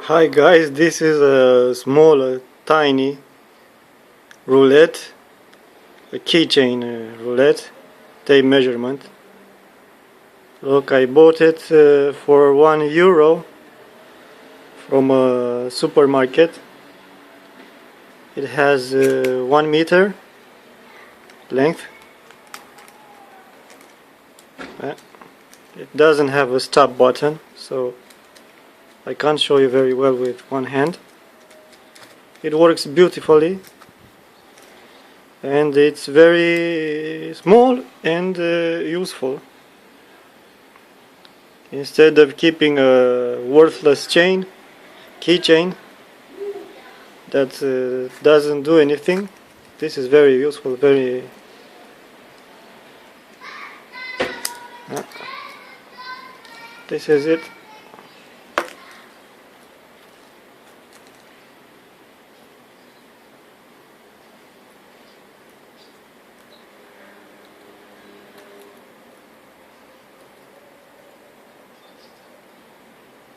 Hi guys, this is a small, tiny roulette, a keychain roulette, tape measurement. Look, I bought it for €1 from a supermarket. It has 1 meter length. It doesn't have a stop button, so I can't show you very well with one hand. It works beautifully, and it's very small and useful. Instead of keeping a worthless keychain that doesn't do anything, this is very useful. This is it.